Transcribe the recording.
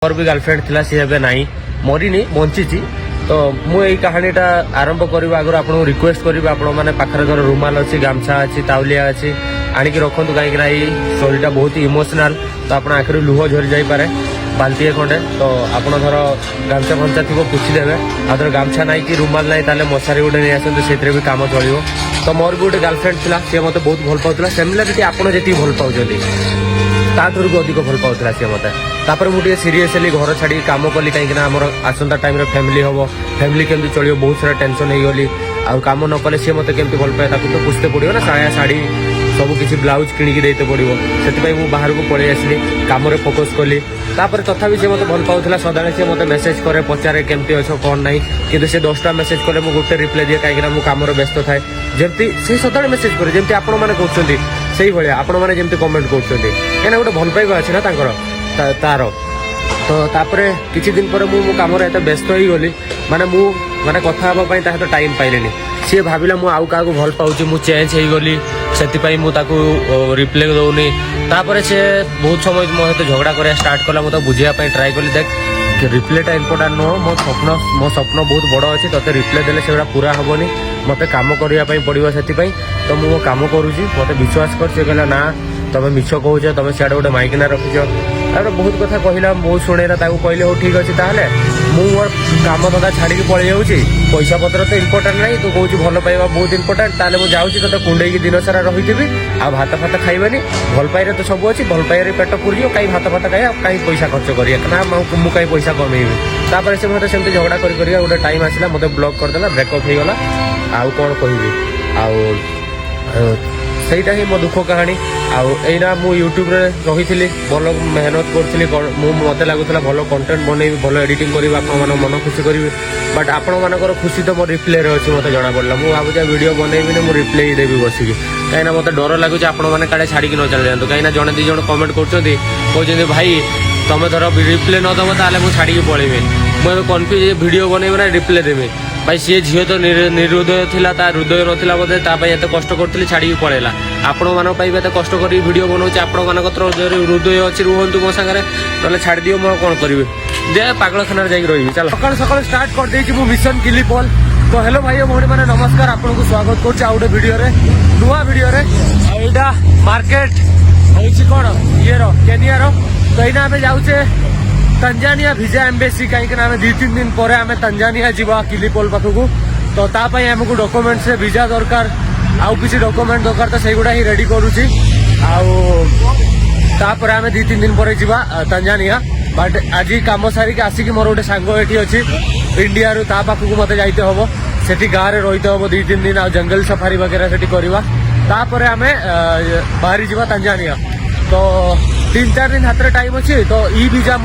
मोर भी गर्लफ्रेंड थिला सी एबे नाही मरीनी बंची तो मु यही कहानीटा आरंभ करबा आगर आपन रिक्वेस्ट करबा आपण माने पाखरे घर रुमाल अछि गामछा अछि तावलिया अछि आनिक रखंतु काई ना ई स्टोरीटा बहुत इमोशनल तो आपण आखिर लुह झरी जाई पारे बाल्टी खंडे तो आपण धर गामछा फंचा थी पुछि देबे आदर गामछा नाही कि रुमाल नाही ताले मशारी गुडे नै आसंतु सेतरे भी काम चलियो तो मोर भी गोटे गर्लफ्रेंड थिला से मते बहुत भल पाउतला सिमिलरिटी आपण जेती भल पाउजली ताठू अधिक भल पाउतला से मते तापर मुझे सीरियसली घर छाड़ी काम कली कहीं आमर आसंता टाइम रे फैमिली हम फैमिली केमती चलियो बहुत सारा टेंशन हो गली आ काम न कले सी मते केमती भल पाए ताकू तो पुछते पड़ो ना साया साड़ी सब किसी ब्लाउज किणिकी देते पड़ो से बाहर को पलि आसली काम फोकस कली तापर तथापि सी मते भल पाउतला सदा सी मते मेसेज करे पचारे केमती अच्छो कौन ना कि से 10टा मेसेज कले मु गोटे रिप्लाई दिए कहीं मु काम व्यस्त थाए जमती से सदा मेसेज करे जमती आपण मैंने कहते से भाया आपण मैंने जमती कमेंट करते कहीं गोटे भल पाइबा अच्छे ना तार तो तापरे किछि दिन पर मु काम रे एत व्यस्त होई गली माने मु माने कथा हबा पई ता तो टाइम पाइलेनी सी भाविला मु आउ का भल पाउची मु चेंज होई गली सेति पई मु ताकू रिप्लाई दउनी तापरे से बहुत समय मो सहित झगड़ा करे स्टार्ट कला मु तो बुझिया पई ट्राई कली देख रिप्लाईटा इंपोर्टेंट नो मो स्वप्न बहुत बड़ अच्छी तोते रिप्लाई देले सेगुड़ा पूरा हेनी मत कम करने पड़ो से तो मो काम करुँची मत विश्वास कर से कहला ना तुम मिछ कौच तुम सियाड़े गोटे माइकिना रखीच तार बहुत कथा कहला बहुत शुणेला कहले हो ठीक अच्छे ताहले मु मोर काम धंदा छाड़ी पलि जाऊँगी पैसा पत्र तो इंपोर्टेंट नहीं तू कौच भल पाइबा बहुत इंपोर्टेंट ताले मुझे जाऊँगी तो कुंडे दिन सारा रही आ भात फात खाइबानी भल पाइरे तो सब अच्छी भल पाइरे पेट पुरी कहीं भात फात खाई कहीं पैसा खर्च करा मुझे कहीं पैसा कमेबी तापर से मत सेमती झगड़ा कर गोटे टाइम आसला मत ब्लॉक करदेला ब्रेकअप हो गला आउ कौन कह सहीटा ही मो दुख कहानी आईना मु यूट्यूब रे रही भल मेहनत करी मत लगुला भल कंटेंट बनैबी भल एडिटिंग करी आपण मन खुशी करी बट आपण मानकर खुशी तो मो रिप्ले रे अच्छी मत जना पड़ा मुझे भावुचा वीडियो बनैबी मुझे रिप्ले देवी बसिकी कहीं मत डर लगुच आपण मैंने काड़े छाड़ी न चल जातु कहीं जड़े दी जन कमेंट कर भाई तुम धर रिप्ले न दब ताले मुझे छाड़ी पलैबी मुझे कन्फ्यूज वीडियो बनैबी ना रिप्ले देवी भाई सी झील तो निर्हृदय थिला ता हृदय नथिला बोधे एत कष्ट करी छाड़ी पड़ेगा आपण मान कष्ट कर वीडियो बनाऊँ आपण मान हृदय अच्छी रुहतु मो सागर ना छाड़ दियो मैं कौन करी दे पागलखाना जाकि रही चल सकाल सकाल स्टार्ट कर देछि मु मिशन किलिपोल तो हेलो भाई भौणी मैंने नमस्कार आपको स्वागत करुच्ची आउ गोटे वीडियो नुआ वीडियो एटा मार्केट होइछि कौन ये केनिया तो यहाँ आम जाऊे तंजानिया भिजा एम्बेसी कहीं 2-3 दिन पर आम तंजानिया जीवा किलिपोल पाखक तो तापाई आमको डॉक्यूमेंट्स भिजा दरकार आउ किसी डॉक्यूमेंट दरकार तो सही गुड़ा ही रेडी करुच्ची आपर आम 2-3 दिन पर जीवा तंजानिया बट आज कम सारिक आसिक मोर गोटे सांग ये अच्छी इंडिया रू ता पाखक मत जाइते हम से गाँव में रहीते हम 2-3 दिन आ जंगल सफारी वगैरह से करवा आम बाहरी जीवा तंजानिया तो 3-4 दिन हाथ टाइम अच्छी तो ई भिजा